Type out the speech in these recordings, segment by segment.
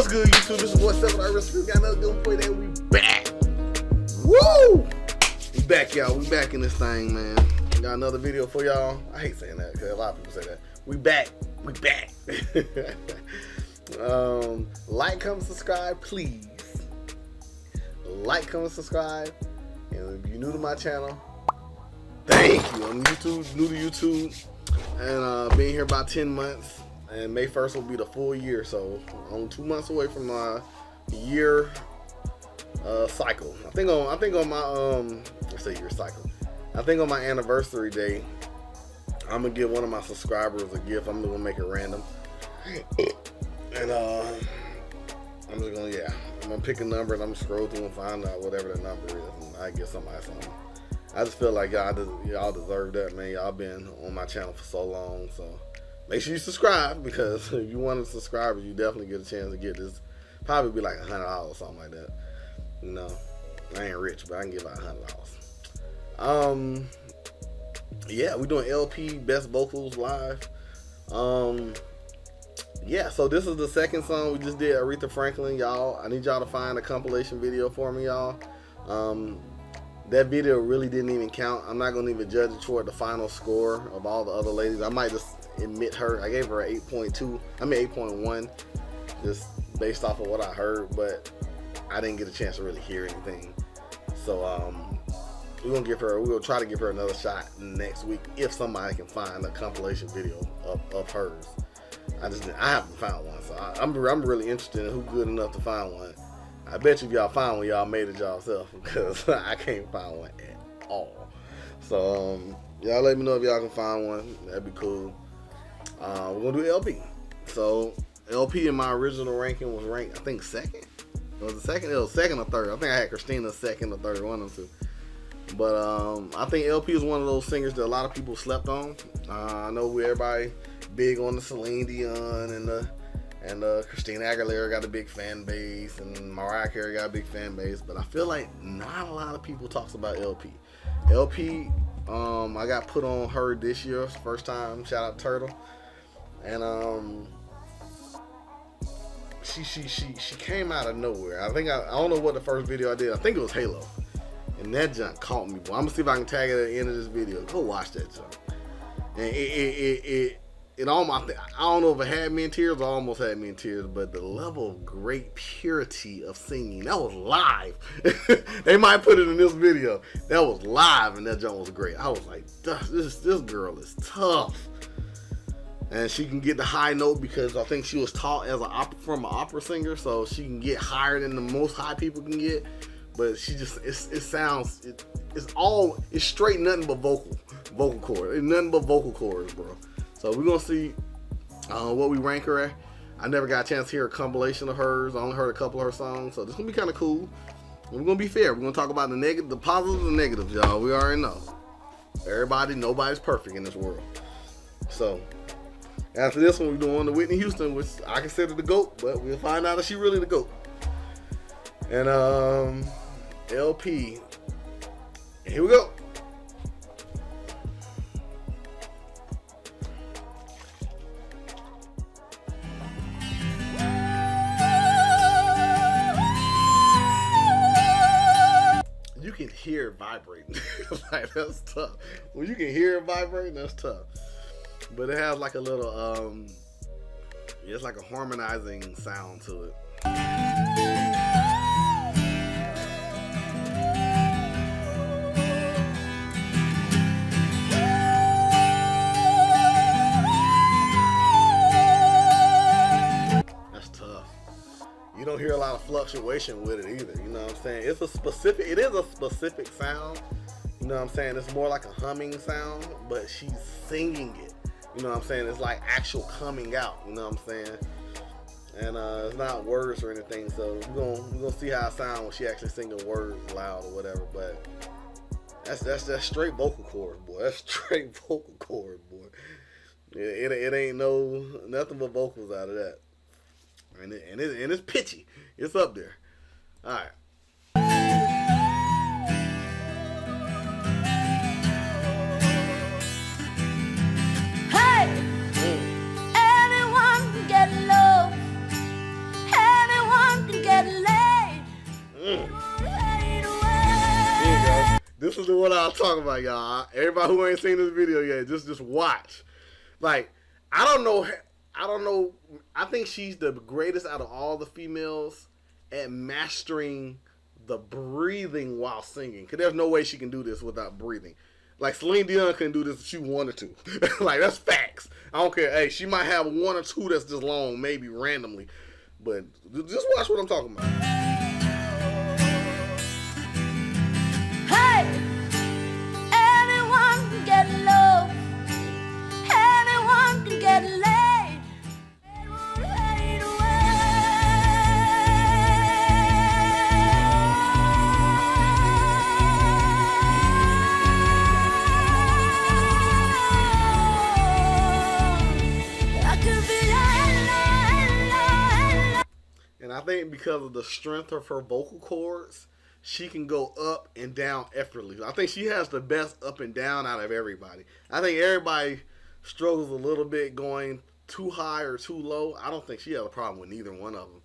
What's good, YouTube? This is boy 7 Iris. We got another good for you, and we back. Woo! We back, y'all. We back in this thing, man. Got another video for y'all. I hate saying that because a lot of people say that. We back. We back. Like, comment, subscribe, please. Like, comment, subscribe. And if you're new to my channel, thank you. I'm new to YouTube, and been here about 10 months. And May 1st will be the full year, so I'm 2 months away from my year cycle. I think on my let's say year cycle. I think on my anniversary day, I'm gonna give one of my subscribers a gift. I'm gonna make it random, and I'm just gonna I'm gonna pick a number and I'm gonna scroll through and find out whatever that number is, and I give somebody something. I just feel like y'all deserve that, man. Y'all been on my channel for so long, so. Make sure you subscribe, because if you want to subscribe, you definitely get a chance to get this. Probably be like $100 or something like that. You know, I ain't rich, but I can give out $100. Yeah, we're doing LP Best Vocals live. Yeah, so this is the second song we just did, Aretha Franklin, y'all. I need y'all to find a compilation video for me, y'all. That video really didn't even count. I'm not gonna even judge it toward the final score of all the other ladies. I might just admit her. I gave her an 8.2. I mean 8.1, just based off of what I heard, but I didn't get a chance to really hear anything. So we're gonna try to give her another shot next week if somebody can find a compilation video of hers. I haven't found one, so I'm really interested in who's good enough to find one. I bet you if y'all find one, y'all made it yourself, because I can't find one at all. So y'all let me know if y'all can find one. That'd be cool. We're gonna do LP. So LP in my original ranking was ranked, I think, second. It was second or third. I think I had Christina second or third, one of them two. But I think LP is one of those singers that a lot of people slept on. I know everybody big on the Celine Dion and Christina Aguilera got a big fan base, and Mariah Carey got a big fan base, but I feel like not a lot of people talks about LP. LP, I got put on her this year, first time. Shout out Turtle. And she came out of nowhere. I don't know what the first video I did. I think it was Halo, and that junk caught me. Boy, I'm gonna see if I can tag it at the end of this video. Go watch that junk. And it almost, I don't know if it had me in tears or almost had me in tears, but the level of great purity of singing, that was live. They might put it in this video. That was live, and that junk was great. I was like, this girl is tough. And she can get the high note because I think she was taught as from an opera singer, so she can get higher than the most high people can get. But she just, it's straight nothing but vocal chords. It's nothing but vocal chords, bro. So we're gonna see what we rank her at. I never got a chance to hear a compilation of hers. I only heard a couple of her songs, so this is gonna be kind of cool. And we're gonna be fair. We're gonna talk about the positives and negatives, y'all. We already know. Nobody's perfect in this world. So after this one, we're doing the Whitney Houston, which I consider the GOAT, but we'll find out if she really the GOAT. And LP. And here we go. You can hear it vibrating. Like, that's tough. When you can hear it vibrating, that's tough. But it has like a little it's like a harmonizing sound to it. That's tough. You don't hear a lot of fluctuation with it either, you know what I'm saying? It is a specific sound, you know what I'm saying? It's more like a humming sound, but she's singing it. You know what I'm saying? It's like actual coming out, you know what I'm saying? And it's not words or anything, so we're gonna see how it sounds when she actually singing words loud or whatever. But that's straight vocal cords, boy. That's straight vocal cords, boy. It ain't nothing but vocals out of that. And it's pitchy. It's up there. All right. Anyone can get love. Anyone what I'm talking about, y'all. Everybody who ain't seen this video yet, just watch. Like, I don't know. I think she's the greatest out of all the females at mastering the breathing while singing. Cause there's no way she can do this without breathing. Like Celine Dion couldn't do this if she wanted to. Like, that's facts. I don't care. Hey, she might have one or two that's just long, maybe randomly. But just watch what I'm talking about. Hey, anyone can get low. Anyone can get laid. It won't fade away. I could be And I think because of the strength of her vocal cords, she can go up and down effortlessly. I think she has the best up and down out of everybody. I think everybody struggles a little bit going too high or too low. I don't think she has a problem with neither one of them.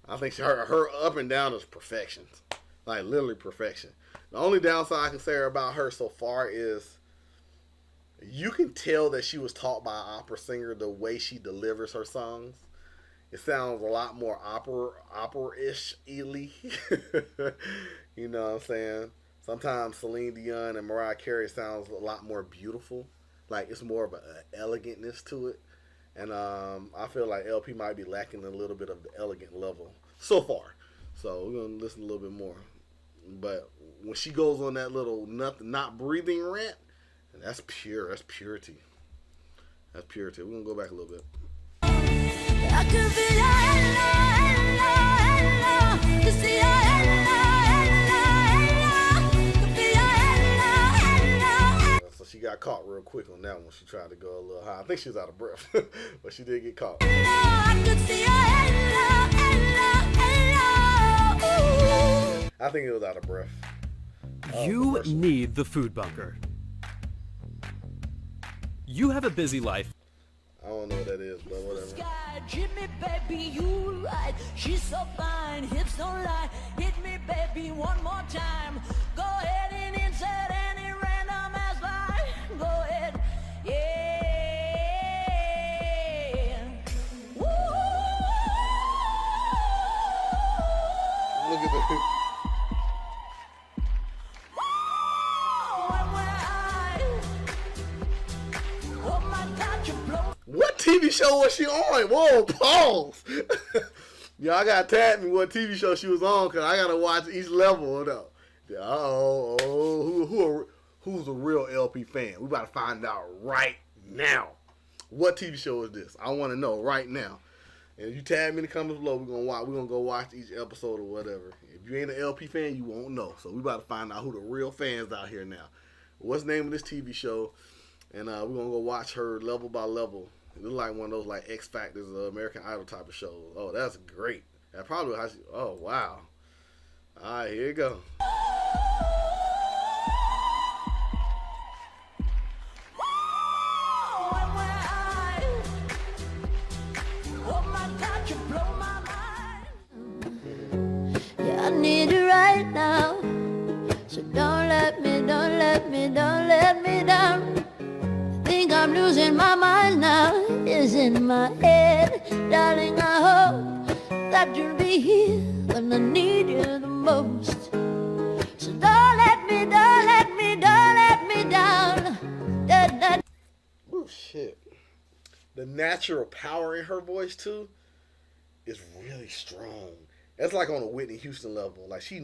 I think her up and down is perfection. Like, literally perfection. The only downside I can say about her so far is you can tell that she was taught by an opera singer the way she delivers her songs. It sounds a lot more opera-ish, you know what I'm saying? Sometimes Celine Dion and Mariah Carey sounds a lot more beautiful. Like, it's more of an elegantness to it. And I feel like LP might be lacking a little bit of the elegant level so far. So we're going to listen a little bit more. But when she goes on that little not breathing rant, that's pure. That's purity. That's purity. We're going to go back a little bit. I could be So she got caught real quick on that one. She tried to go a little high. I think she was out of breath, but she did get caught. I think it was out of breath. You need the food bunker. You have a busy life. I don't know what that is, but whatever. Jimmy, baby, you right. She's so fine, hips don't lie. Hit me, baby, one more time. Go ahead and insert any random ass line. Go ahead, yeah. Woo! Look at that. What TV show was she on? Whoa, pause. Y'all gotta tag me what TV show she was on, because I gotta watch each level. Who's a real LP fan? We about to find out right now. What TV show is this? I want to know right now. And if you tag me in the comments below, we're gonna go watch each episode or whatever. If you ain't an LP fan, you won't know. So we about to find out who the real fans out here now. What's the name of this TV show? And we're gonna go watch her level by level. It looks like one of those like X Factors, American Idol type of shows. Oh, that's great. That probably how she. Oh wow. All right, here you go. Yeah, I need it right now. So don't let me down. Think I'm losing my mind now. It's in my head, darling. I hope that you'll be here when I need you the most. So don't let me down. Oh shit! The natural power in her voice too is really strong. That's like on a Whitney Houston level. Like she's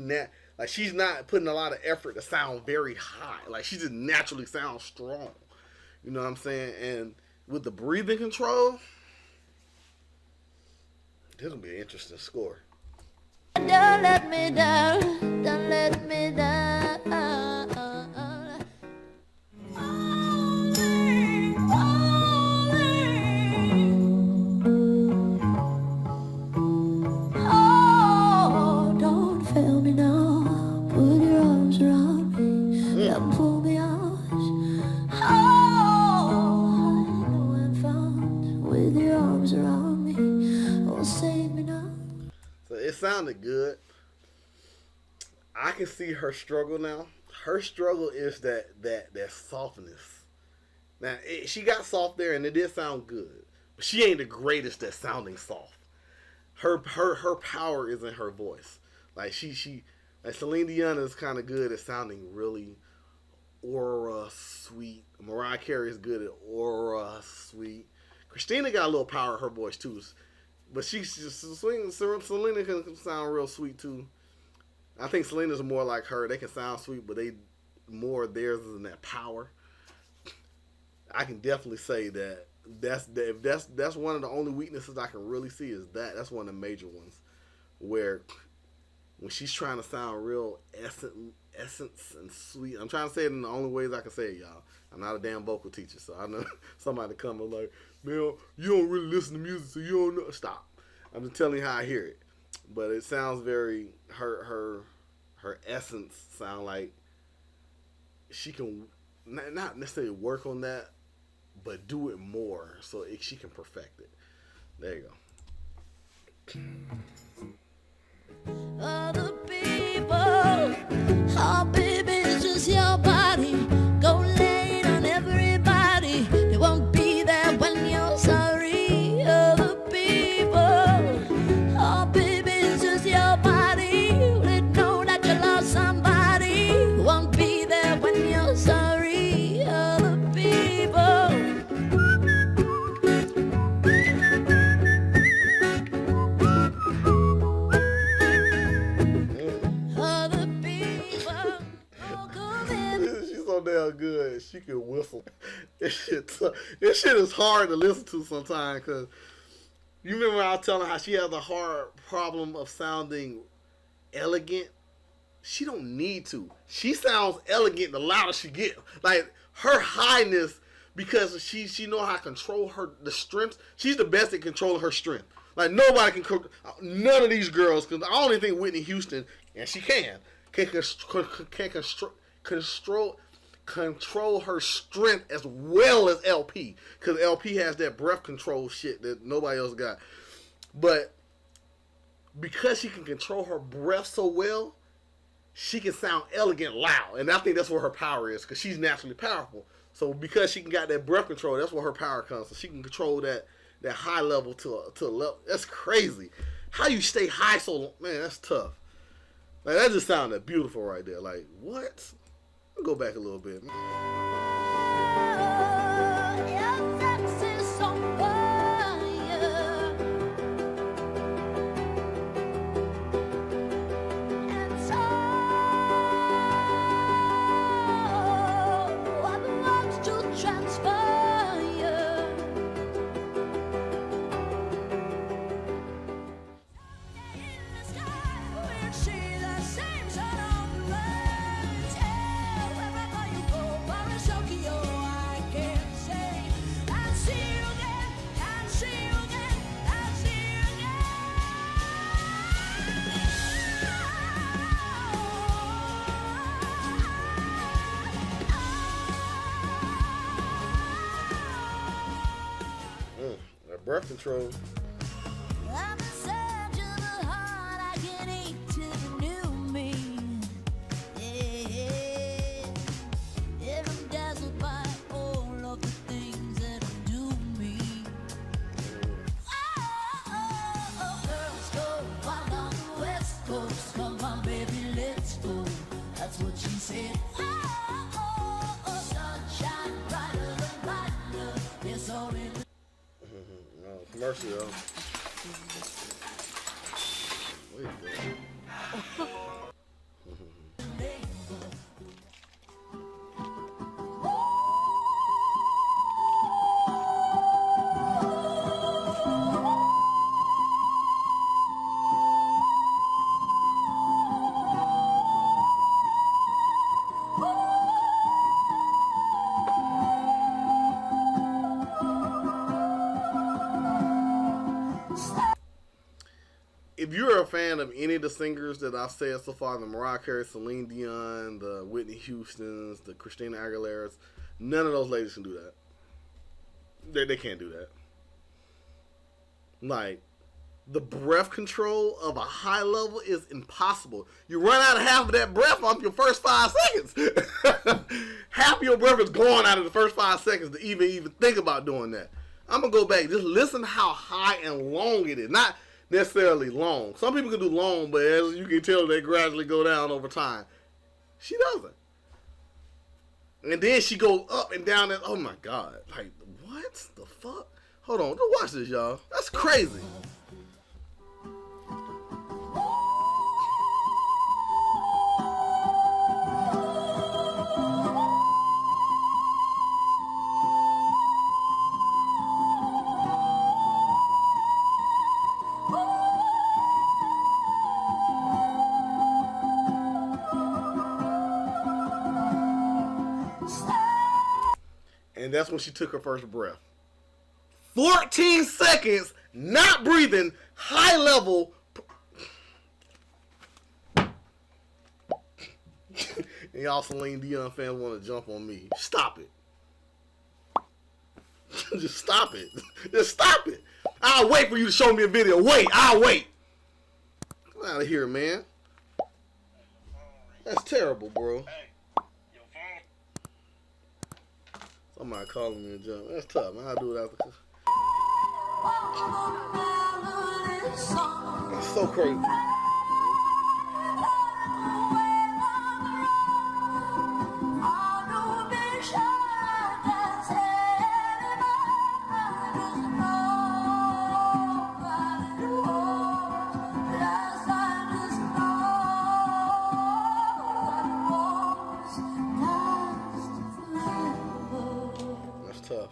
not putting a lot of effort to sound very high. Like she just naturally sounds strong. You know what I'm saying? And with the breathing control, this will be an interesting score. Don't let me down. Oh, don't fail me now. Put your arms around me and pull me out. Around me, oh, save me now. So it sounded good. I can see her struggle now. her struggle is that softness. Now she got soft there, and it did sound good, but she ain't the greatest at sounding soft. Her power is in her voice. Like like Celine Dion is kind of good at sounding really aura sweet. Mariah Carey is good at aura sweet. Christina got a little power in her voice too, but Selena can sound real sweet too. I think Selena's more like her. They can sound sweet, but they more theirs than that power. I can definitely say that that's one of the only weaknesses I can really see is that. That's one of the major ones, where when she's trying to sound real essence and sweet. I'm trying to say it in the only ways I can say it, y'all. I'm not a damn vocal teacher, so I know somebody come and like, man, you don't really listen to music, so you don't know. Stop. I'm just telling you how I hear it. But it sounds very her essence sound like she can not necessarily work on that, but do it more so she can perfect it. There you go. Other people, oh baby, it's just your body. Go lay it on everybody. They won't be there when you're sorry. Other people, oh baby, it's just your body. They know that you lost somebody. Won't be there when you're sorry. Other people. She's so damn good. She can whistle. This shit is hard to listen to sometimes because you remember I was telling her how she has a hard problem of sounding elegant. She don't need to. She sounds elegant the louder she gets. Like her highness, because she know how to control the strength. She's the best at controlling her strength. Like nobody can. None of these girls, because I only think Whitney Houston, and she can control her strength as well as LP, because LP has that breath control shit that nobody else got. But because she can control her breath so well, she can sound elegant loud, and I think that's where her power is, because she's naturally powerful. So because she can got that breath control, that's where her power comes. So she can control that high level to a level. That's crazy. How you stay high so long, man? That's tough. Like that just sounded beautiful right there. Like what? I'll go back a little bit. Breath control. I'm a surge of the heart, I can eat to the new me. Yeah, I'm dazzled by all of the things that do me. Girls go wild on the West Coast. Come on, baby, let's go. That's what she said. Sunshine brighter than brighter. It's all in the Commercial, though. Where you go? If you're a fan of any of the singers that I've said so far, the Mariah Carey, Celine Dion, the Whitney Houstons, the Christina Aguileras, none of those ladies can do that. They can't do that. Like, the breath control of a high level is impossible. You run out of half of that breath off your first 5 seconds. Half of your breath is gone out of the first 5 seconds to even think about doing that. I'm going to go back. Just listen how high and long it is. Not necessarily long. Some people can do long, but as you can tell, they gradually go down over time. She doesn't. And then she goes up and down and, oh my God. Like, what the fuck? Hold on. Just watch this, y'all. That's crazy. And that's when she took her first breath. 14 seconds, not breathing, high level. And y'all Celine Dion fans want to jump on me. Stop it. Just stop it. Just stop it. I'll wait for you to show me a video. Wait, I'll wait. Come out of here, man. That's terrible, bro. Somebody calling me a jump. That's tough, man. I'll do it after. That's so crazy. That's tough.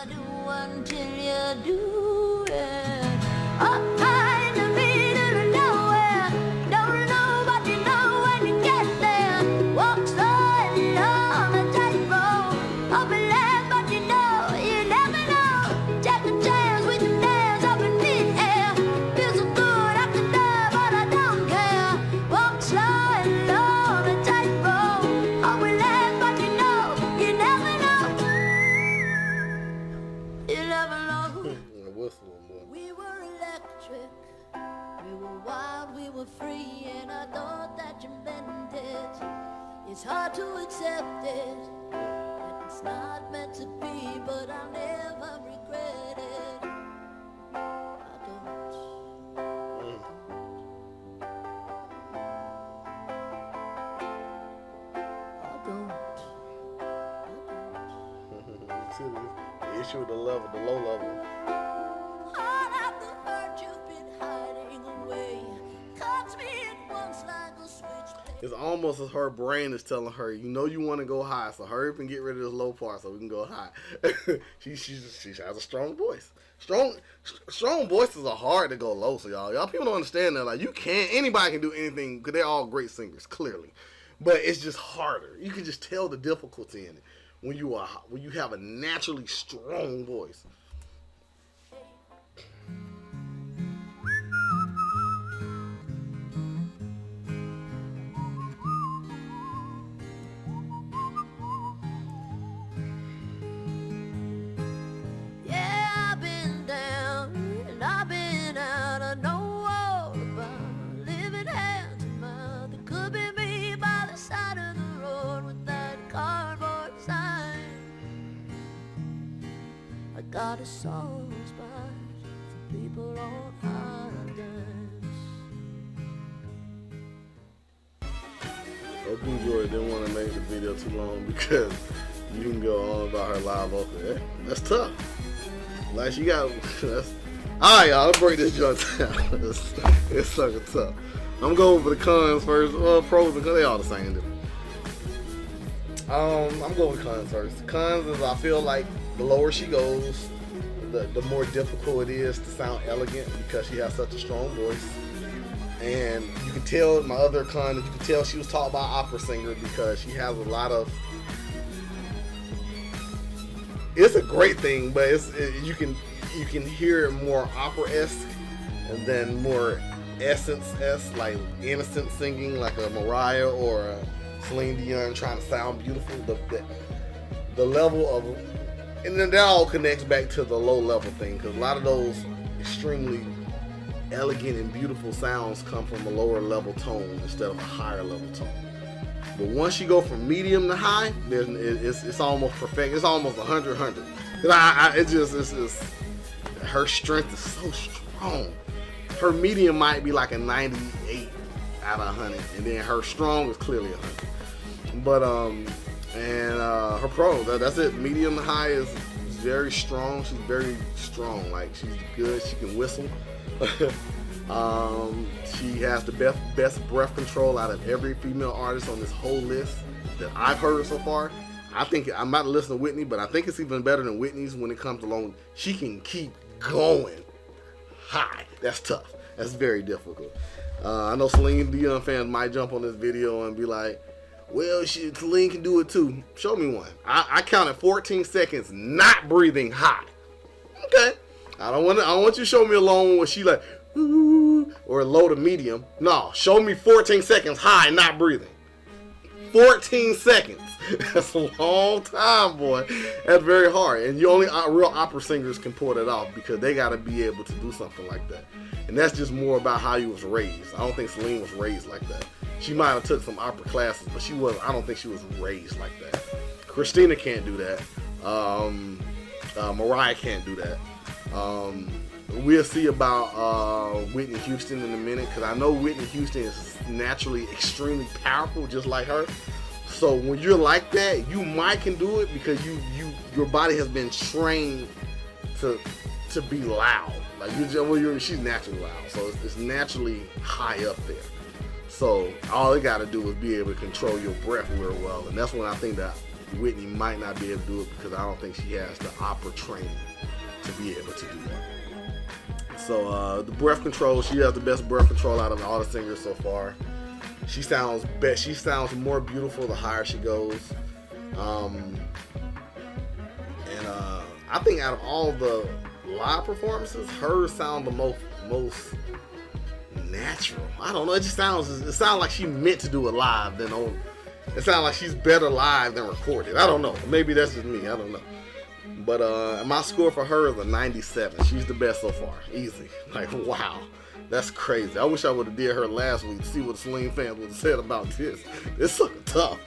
Do until you do it. Up high in the middle of nowhere. Don't know what you know when you get there. Walk slowly on a tightrope. Up and left, but you never know. Take a chance with your hands up in mid-air. Feels so good up to there, but I don't care. Walk slowly on a tightrope. Up and left, but you never know. You never know. We were electric, we were wild, we were free, and I thought that you meant it. It's hard to accept it, that it's not meant to be, but I'll never regret it. I don't. The issue with the low level. All of the hurt you've been hiding away cuts me at once like a switchblade. It's almost as her brain is telling her, you know you want to go high, so hurry up and get rid of this low part so we can go high. she has a strong voice. Strong voices are hard to go low, so y'all people don't understand that. Like, anybody can do anything because they're all great singers, clearly. But it's just harder. You can just tell the difficulty in it when you have a naturally strong voice. Yeah, I've been down and I've been out. I know all about living hand to mouth. It could be me by the side of the road with that cardboard sign. I got a soft spot for people on hard times. Hope you enjoyed. Didn't want to make the video too long because you can go on about her live vocal. That's tough. Like, she got. Alright, y'all. Let's break this junk down. It's sucking tough. I'm going for the cons first. Well, pros and cons, they all the same. Dude. I'm going with cons first. Cons is I feel like the lower she goes, the more difficult it is to sound elegant because she has such a strong voice. And you can tell my other con, you can tell she was taught by an opera singer because she has a lot of. It's a great thing, but you can hear it more opera-esque and then more Essence-esque, like innocent singing, like a Mariah or a Celine Dion trying to sound beautiful. The level of, and then that all connects back to the low level thing, because a lot of those extremely elegant and beautiful sounds come from a lower level tone instead of a higher level tone. But once you go from medium to high, it's almost perfect. It's almost 100. It's just her strength is so strong. Her medium might be like a 98 out of 100, and then her strong is clearly 100. But her pro, that's it. Medium to high is very strong. She's very strong. Like, she's good. She can whistle. She has the best breath control out of every female artist on this whole list that I've heard so far. I think, I'm not listening to Whitney, but I think it's even better than Whitney's when it comes to long. She can keep going high. That's tough. That's very difficult. I know Celine Dion fans might jump on this video and be like, well, Celine can do it too. Show me one. I counted 14 seconds not breathing high. Okay. I don't want you to show me a long one where she like, ooh, or low to medium. No, show me 14 seconds high not breathing. 14 seconds. That's a long time, boy. That's very hard. And you only real opera singers can pull that off because they got to be able to do something like that. And that's just more about how you was raised. I don't think Celine was raised like that. She might have took some opera classes, but I don't think she was raised like that. Christina can't do that. Mariah can't do that. We'll see about Whitney Houston in a minute, because I know Whitney Houston is naturally extremely powerful, just like her. So when you're like that, you might can do it because your body has been trained to be loud. Like she's naturally loud, so it's naturally high up there. So all you got to do is be able to control your breath real well, and that's when I think that Whitney might not be able to do it, because I don't think she has the opera training to be able to do that. So the breath control, she has the best breath control out of all the singers so far. She sounds best. She sounds more beautiful the higher she goes. I think out of all the live performances, hers sound the most natural. I don't know. It sounds like she meant to do it live than on. It sounds like she's better live than recorded. I don't know. Maybe that's just me. I don't know. But my score for her is a 97. She's the best so far. Easy. Like, wow. That's crazy. I wish I would have did her last week to see what the Celine fans would have said about this. This sucker tough.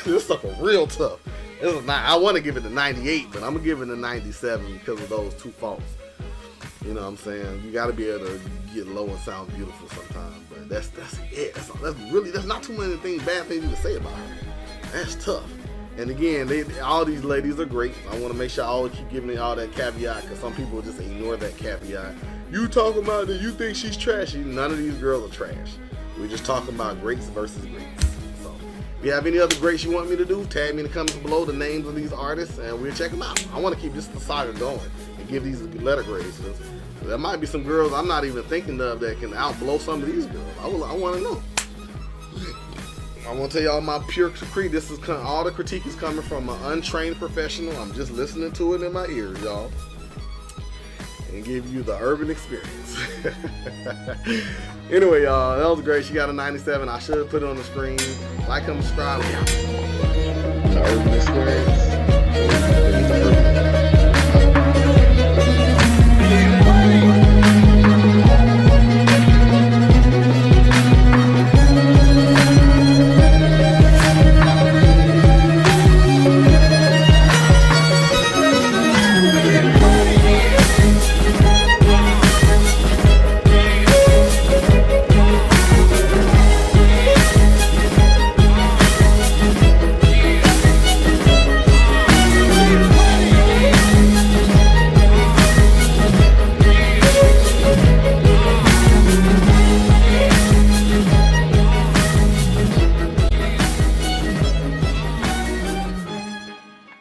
This sucker real tough. I want to give it a 98, but I'm going to give it a 97 because of those two faults. You know what I'm saying? You got to be able to get low and sound beautiful sometimes. But that's it. That's not too many bad things you can say about her. That's tough. And again, all these ladies are great. I want to make sure I always keep giving all that caveat, because some people just ignore that caveat. You talking about that you think she's trashy. None of these girls are trash. We're just talking about greats versus greats. So if you have any other greats you want me to do, tag me in the comments below the names of these artists, and we'll check them out. I want to keep this saga going and give these letter grades. There might be some girls I'm not even thinking of that can outblow some of these girls. I want to know. I want to tell y'all my pure critique. All the critique is coming from an untrained professional. I'm just listening to it in my ears, y'all, and give you the urban experience. Anyway, y'all, that was great. She got a 97. I should have put it on the screen. Like, comment, subscribe. The urban experience.